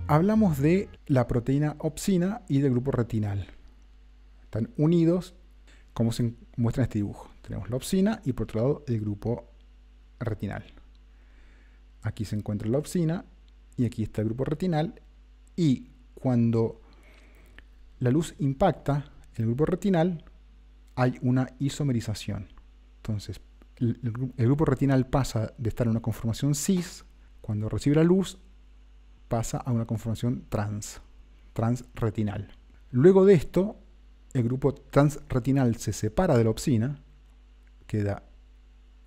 Hablamos de la proteína opsina y del grupo retinal. Están unidos, como se muestra en este dibujo. Tenemos la opsina y por otro lado el grupo retinal. Aquí se encuentra la opsina y aquí está el grupo retinal. Y cuando la luz impacta en el grupo retinal, hay una isomerización. Entonces, el grupo retinal pasa de estar en una conformación cis, cuando recibe la luz, pasa a una conformación transretinal. Luego de esto, el grupo transretinal se separa de la opsina, queda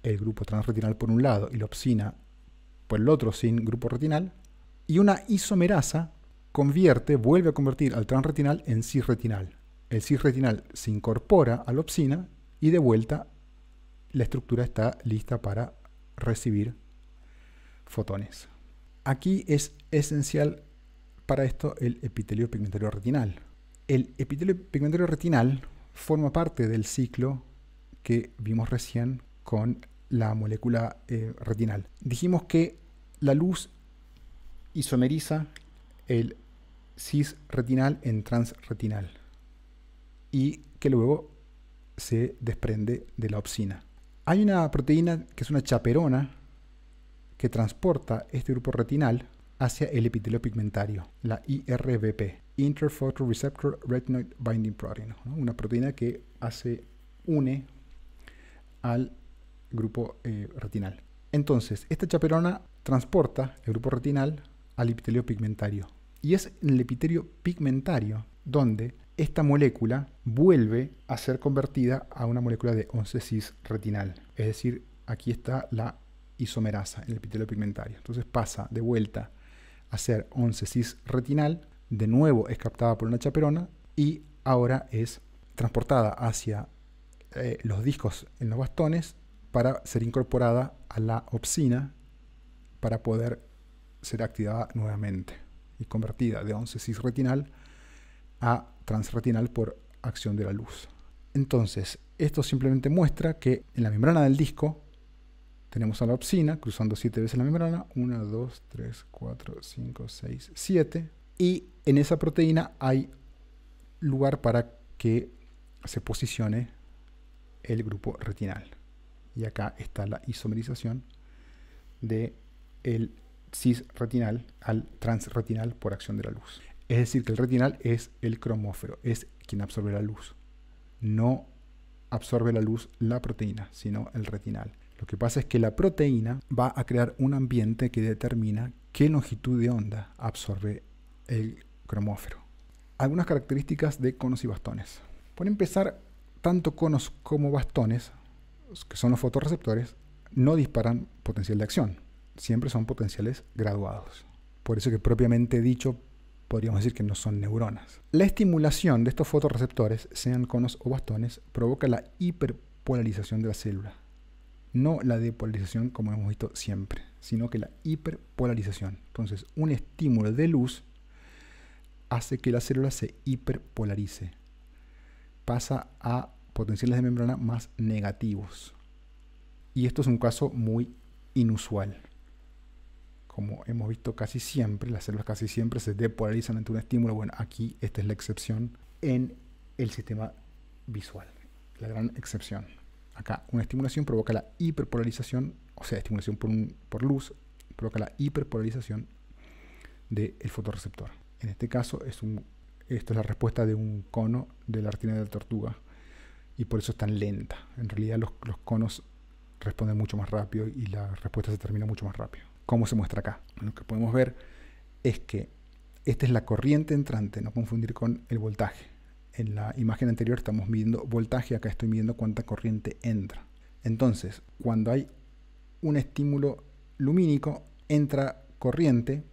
el grupo transretinal por un lado y la opsina por el otro sin grupo retinal, y una isomerasa vuelve a convertir al transretinal en cisretinal. El cisretinal se incorpora a la opsina y de vuelta la estructura está lista para recibir fotones. Aquí es esencial para esto el epitelio pigmentario retinal. El epitelio pigmentario retinal forma parte del ciclo que vimos recién con la molécula retinal. Dijimos que la luz isomeriza el cisretinal en transretinal y que luego se desprende de la opsina. Hay una proteína que es una chaperona que transporta este grupo retinal hacia el epitelio pigmentario, la IRBP, Interphotoreceptor Retinoid Binding Protein, ¿no? Una proteína que une al grupo retinal. Entonces, esta chaperona transporta el grupo retinal al epitelio pigmentario. Y es en el epitelio pigmentario donde esta molécula vuelve a ser convertida a una molécula de 11-cis retinal. Es decir, aquí está la isomerasa en el epitelio pigmentario. Entonces pasa de vuelta a ser 11-cis retinal, de nuevo es captada por una chaperona y ahora es transportada hacia los discos en los bastones para ser incorporada a la opsina para poder ser activada nuevamente y convertida de 11-cis retinal a transretinal por acción de la luz. Entonces, esto simplemente muestra que en la membrana del disco tenemos a la opsina cruzando 7 veces la membrana, 1, 2, 3, 4, 5, 6, 7, y en esa proteína hay lugar para que se posicione el grupo retinal. Y acá está la isomerización del cisretinal al transretinal por acción de la luz. Es decir, que el retinal es el cromófero, es quien absorbe la luz. No absorbe la luz la proteína, sino el retinal. Lo que pasa es que la proteína va a crear un ambiente que determina qué longitud de onda absorbe el cromófero. Algunas características de conos y bastones. Por empezar, tanto conos como bastones, que son los fotorreceptores, no disparan potencial de acción. Siempre son potenciales graduados. Por eso que propiamente dicho, podríamos decir que no son neuronas. La estimulación de estos fotorreceptores, sean conos o bastones, provoca la hiperpolarización de la célula. No la depolarización como hemos visto siempre, sino que la hiperpolarización. Entonces, un estímulo de luz hace que la célula se hiperpolarice. Pasa a potenciales de membrana más negativos. Y esto es un caso muy inusual. Como hemos visto casi siempre, las células casi siempre se depolarizan ante un estímulo. Bueno, aquí esta es la excepción en el sistema visual, la gran excepción. Acá una estimulación provoca la hiperpolarización, o sea, estimulación por luz, provoca la hiperpolarización del fotorreceptor. En este caso, esto es la respuesta de un cono de la retina de la tortuga y por eso es tan lenta. En realidad los conos responden mucho más rápido y la respuesta se termina mucho más rápido. ¿Cómo se muestra acá? Lo que podemos ver es que esta es la corriente entrante, no confundir con el voltaje. En la imagen anterior estamos midiendo voltaje, acá estoy midiendo cuánta corriente entra. Entonces, cuando hay un estímulo lumínico, entra corriente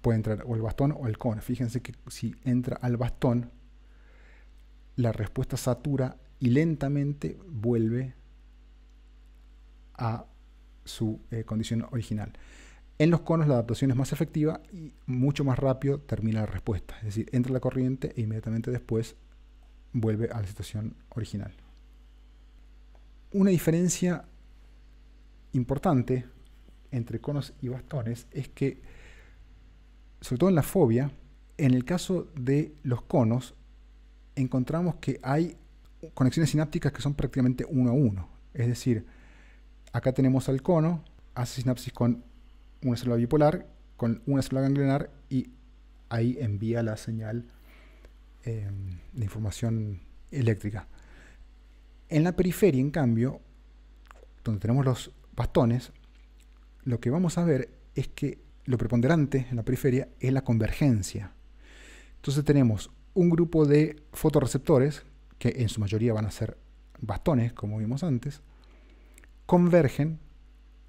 puede entrar o el bastón o el cono. Fíjense que si entra al bastón, la respuesta satura y lentamente vuelve a su condición original. En los conos la adaptación es más efectiva y mucho más rápido termina la respuesta. Es decir, entra la corriente e inmediatamente después vuelve a la situación original. Una diferencia importante entre conos y bastones es que sobre todo en la fobia, en el caso de los conos, encontramos que hay conexiones sinápticas que son prácticamente 1 a 1. Es decir, acá tenemos al cono, hace sinapsis con una célula bipolar, con una célula ganglionar y ahí envía la señal de información eléctrica. En la periferia, en cambio, donde tenemos los bastones, lo que vamos a ver es que lo preponderante en la periferia es la convergencia. Entonces tenemos un grupo de fotorreceptores, que en su mayoría van a ser bastones, como vimos antes, convergen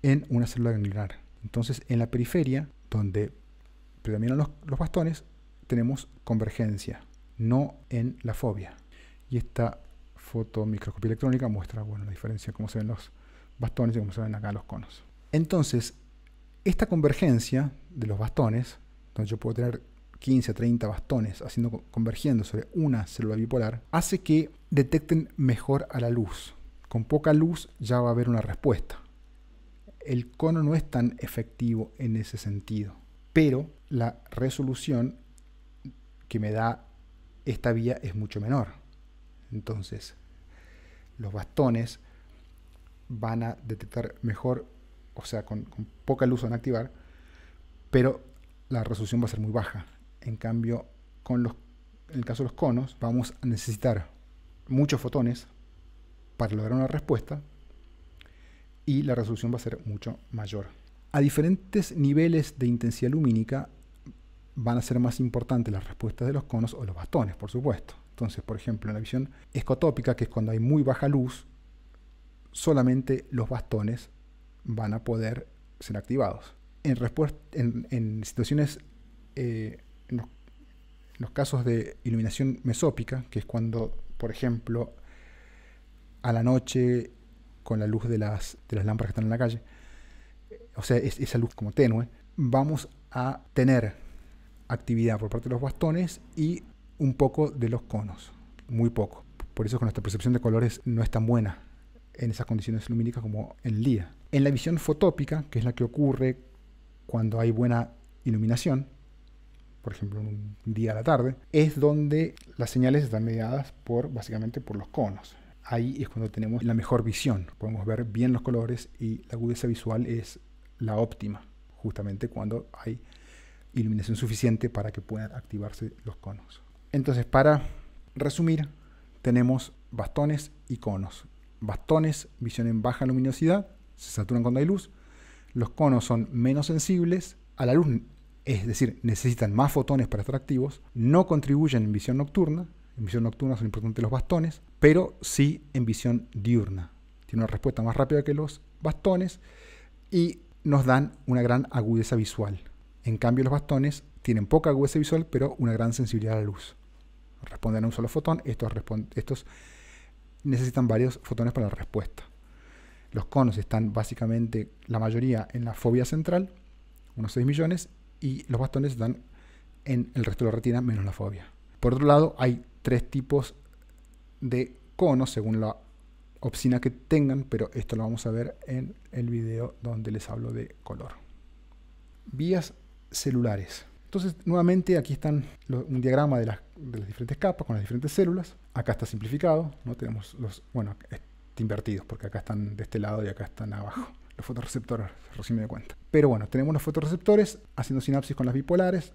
en una célula ganglionar. Entonces en la periferia, donde predominan los bastones, tenemos convergencia, no en la fobia. Y esta fotomicroscopía electrónica muestra, bueno, la diferencia, cómo se ven los bastones y cómo se ven acá los conos. Entonces, esta convergencia de los bastones, donde yo puedo tener 15 a 30 bastones convergiendo sobre una célula bipolar, hace que detecten mejor a la luz. Con poca luz ya va a haber una respuesta. El cono no es tan efectivo en ese sentido, pero la resolución que me da esta vía es mucho menor. Entonces, los bastones van a detectar mejor, o sea, con poca luz van a activar, pero la resolución va a ser muy baja. En cambio, en el caso de los conos, vamos a necesitar muchos fotones para lograr una respuesta y la resolución va a ser mucho mayor. A diferentes niveles de intensidad lumínica van a ser más importantes las respuestas de los conos o los bastones, por supuesto. Entonces, por ejemplo, en la visión escotópica, que es cuando hay muy baja luz, solamente los bastones van a poder ser activados. En situaciones, en los casos de iluminación mesópica, que es cuando, por ejemplo, a la noche, con la luz de las lámparas que están en la calle, o sea, esa luz como tenue, vamos a tener actividad por parte de los bastones y un poco de los conos, muy poco. Por eso nuestra percepción de colores no es tan buena en esas condiciones lumínicas como en el día. En la visión fotópica, que es la que ocurre cuando hay buena iluminación, por ejemplo en un día a la tarde, es donde las señales están mediadas básicamente por los conos. Ahí es cuando tenemos la mejor visión, podemos ver bien los colores y la agudeza visual es la óptima, justamente cuando hay iluminación suficiente para que puedan activarse los conos. Entonces, para resumir, tenemos bastones y conos. Bastones, visión en baja luminosidad, se saturan cuando hay luz. Los conos son menos sensibles a la luz, es decir, necesitan más fotones para estar activos. No contribuyen en visión nocturna. En visión nocturna son importantes los bastones, pero sí en visión diurna. Tiene una respuesta más rápida que los bastones y nos dan una gran agudeza visual. En cambio, los bastones tienen poca agudeza visual, pero una gran sensibilidad a la luz. Responden a un solo fotón. Estos necesitan varios fotones para la respuesta. Los conos están básicamente, la mayoría, en la fobia central, unos 6 millones, y los bastones están en el resto de la retina, menos la fobia. Por otro lado, hay 3 tipos de conos, según la opsina que tengan, pero esto lo vamos a ver en el video donde les hablo de color. Vías celulares. Entonces, nuevamente, aquí están un diagrama de las diferentes capas con las diferentes células. Acá está simplificado, ¿no? Tenemos bueno, está invertidos, porque acá están de este lado y acá están abajo. Los fotorreceptores, recién me doy cuenta. Pero bueno, tenemos los fotorreceptores haciendo sinapsis con las bipolares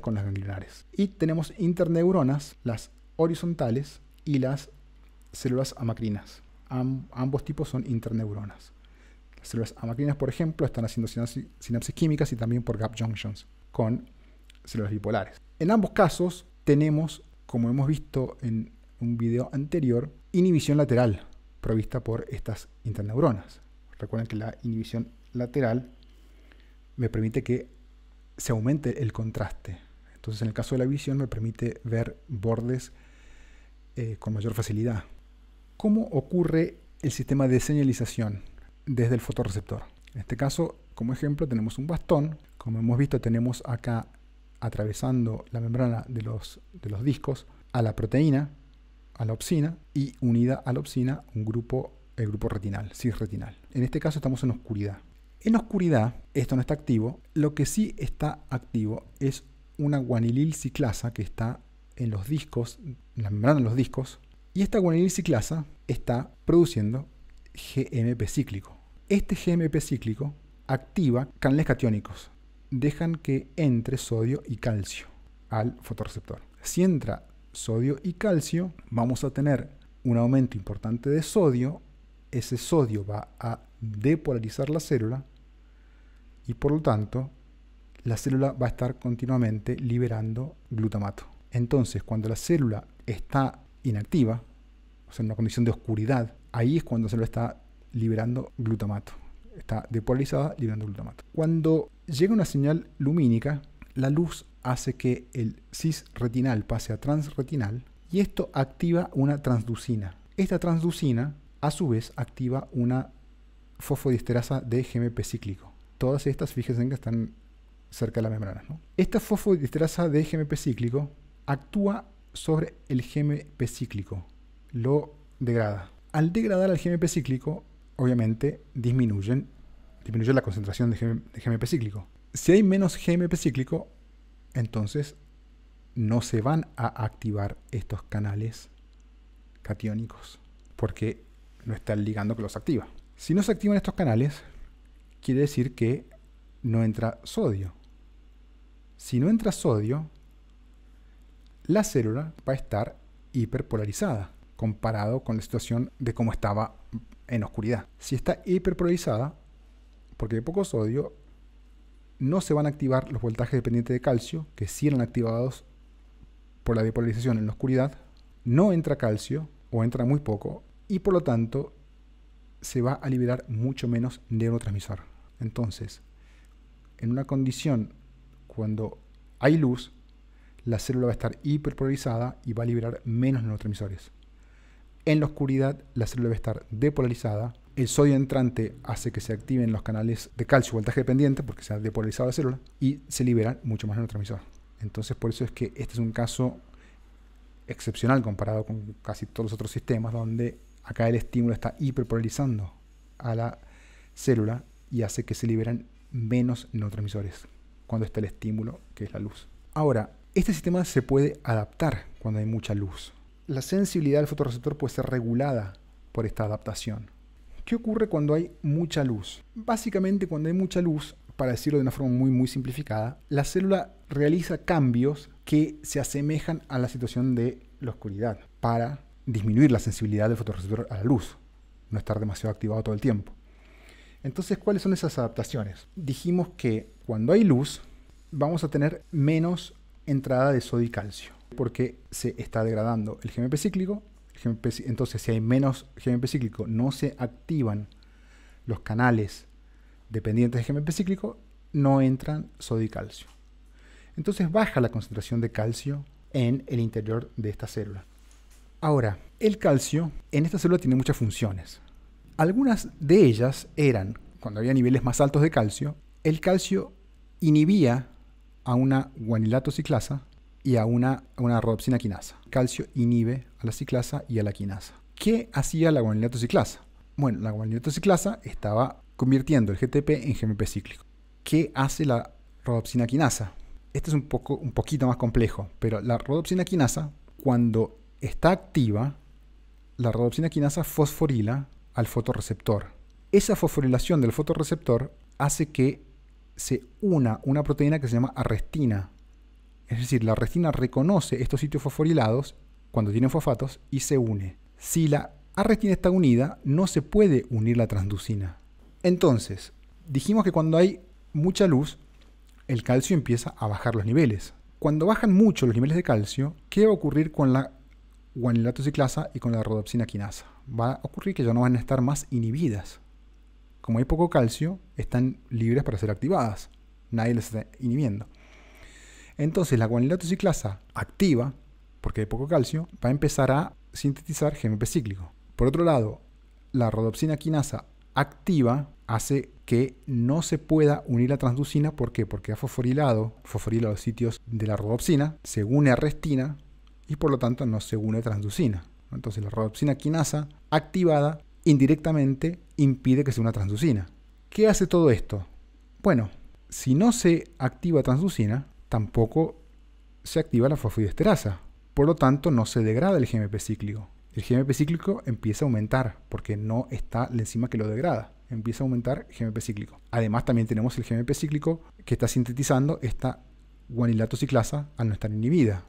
con las ganglionares. Y tenemos interneuronas, las horizontales y las células amacrinas. Ambos tipos son interneuronas. Las células amacrinas, por ejemplo, están haciendo sinapsis químicas y también por gap junctions con células bipolares. En ambos casos tenemos, como hemos visto en un video anterior, inhibición lateral provista por estas interneuronas. Recuerden que la inhibición lateral me permite que se aumente el contraste. Entonces, en el caso de la visión, me permite ver bordes con mayor facilidad. ¿Cómo ocurre el sistema de señalización desde el fotorreceptor? En este caso, como ejemplo, tenemos un bastón. Como hemos visto, tenemos acá, atravesando la membrana de los discos, a la proteína, a la opsina, y unida a la opsina el grupo retinal, cisretinal. En este caso estamos en oscuridad. En oscuridad, esto no está activo. Lo que sí está activo es una guanilil ciclasa que está en los discos, en la membrana de los discos, y esta guanilil ciclasa está produciendo GMP cíclico. Este GMP cíclico activa canales catiónicos, dejan que entre sodio y calcio al fotorreceptor. Si entra sodio y calcio, vamos a tener un aumento importante de sodio. Ese sodio va a depolarizar la célula y por lo tanto la célula va a estar continuamente liberando glutamato. Entonces, cuando la célula está inactiva, o sea, en una condición de oscuridad, ahí es cuando la célula está liberando glutamato. Está depolarizada, liberando glutamato. Cuando llega una señal lumínica, la luz hace que el cisretinal pase a transretinal y esto activa una transducina. Esta transducina, a su vez, activa una fosfodiesterasa de GMP cíclico. Todas estas, fíjense que están cerca de la membrana, ¿no? Esta fosfodiesterasa de GMP cíclico actúa sobre el GMP cíclico, lo degrada. Al degradar al GMP cíclico, obviamente disminuye la concentración de GMP cíclico. Si hay menos GMP cíclico, entonces no se van a activar estos canales catiónicos, porque no está el ligando que los activa. Si no se activan estos canales, quiere decir que no entra sodio. Si no entra sodio, la célula va a estar hiperpolarizada comparado con la situación de cómo estaba en oscuridad. Si está hiperpolarizada, porque hay poco sodio, no se van a activar los voltajes dependientes de calcio, que sí eran activados por la depolarización en la oscuridad. No entra calcio, o entra muy poco, y por lo tanto se va a liberar mucho menos neurotransmisor. Entonces, en una condición cuando hay luz, la célula va a estar hiperpolarizada y va a liberar menos neurotransmisores. En la oscuridad, la célula va a estar depolarizada. El sodio entrante hace que se activen los canales de calcio voltaje dependiente porque se ha depolarizado la célula y se libera mucho más neurotransmisor. Entonces, por eso es que este es un caso excepcional comparado con casi todos los otros sistemas, donde acá el estímulo está hiperpolarizando a la célula y hace que se liberen menos neurotransmisores cuando está el estímulo, que es la luz. Ahora, este sistema se puede adaptar cuando hay mucha luz. La sensibilidad del fotorreceptor puede ser regulada por esta adaptación. ¿Qué ocurre cuando hay mucha luz? Básicamente, cuando hay mucha luz, para decirlo de una forma muy simplificada, la célula realiza cambios que se asemejan a la situación de la oscuridad para disminuir la sensibilidad del fotorreceptor a la luz, no estar demasiado activado todo el tiempo. Entonces, ¿cuáles son esas adaptaciones? Dijimos que cuando hay luz vamos a tener menos entrada de sodio y calcio, porque se está degradando el GMP cíclico. Entonces, si hay menos GMP cíclico, no se activan los canales dependientes de GMP cíclico, no entran sodio y calcio. Entonces baja la concentración de calcio en el interior de esta célula. Ahora, el calcio en esta célula tiene muchas funciones. Algunas de ellas eran, cuando había niveles más altos de calcio, el calcio inhibía a una guanilato ciclasa y a una rodopsina quinasa. El calcio inhibe a la ciclasa y a la quinasa. ¿Qué hacía la guanilato ciclasa? Bueno, la guanilato ciclasa estaba convirtiendo el GTP en GMP cíclico. ¿Qué hace la rodopsina quinasa? Este es un poquito más complejo, pero la rodopsina quinasa, cuando está activa, la rodopsina quinasa fosforila al fotorreceptor. Esa fosforilación del fotorreceptor hace que se una una proteína que se llama arrestina. Es decir, la arrestina reconoce estos sitios fosforilados cuando tienen fosfatos y se une. Si la arrestina está unida, no se puede unir la transducina. Entonces, dijimos que cuando hay mucha luz, el calcio empieza a bajar los niveles. Cuando bajan mucho los niveles de calcio, ¿qué va a ocurrir con la guanilato ciclasa y con la rodopsina quinasa? Va a ocurrir que ya no van a estar más inhibidas. Como hay poco calcio, están libres para ser activadas. Nadie les está inhibiendo. Entonces la guanilato ciclasa activa, porque hay poco calcio, va a empezar a sintetizar GMP cíclico. Por otro lado, la rodopsina quinasa activa hace que no se pueda unir la transducina. ¿Por qué? Porque ha fosforila los sitios de la rodopsina, se une a arrestina y por lo tanto no se une a transducina. Entonces la rodopsina quinasa activada indirectamente impide que se una transducina. ¿Qué hace todo esto? Bueno, si no se activa transducina, tampoco se activa la fosfodiesterasa. Por lo tanto, no se degrada el GMP cíclico. El GMP cíclico empieza a aumentar porque no está la enzima que lo degrada. Empieza a aumentar el GMP cíclico. Además, también tenemos el GMP cíclico que está sintetizando esta guanilato ciclasa al no estar inhibida.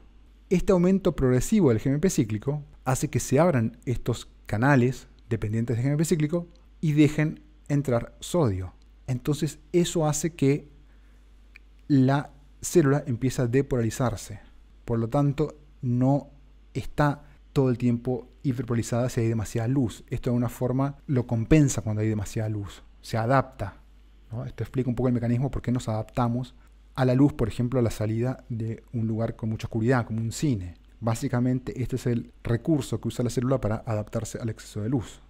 Este aumento progresivo del GMP cíclico hace que se abran estos canales dependientes del GMP cíclico y dejen entrar sodio. Entonces, eso hace que la célula empiece a depolarizarse. Por lo tanto, no está todo el tiempo hiperpolarizada si hay demasiada luz. Esto de alguna forma lo compensa cuando hay demasiada luz. Se adapta, ¿no? Esto explica un poco el mecanismo por qué nos adaptamos a la luz, por ejemplo, a la salida de un lugar con mucha oscuridad, como un cine. Básicamente, este es el recurso que usa la célula para adaptarse al exceso de luz.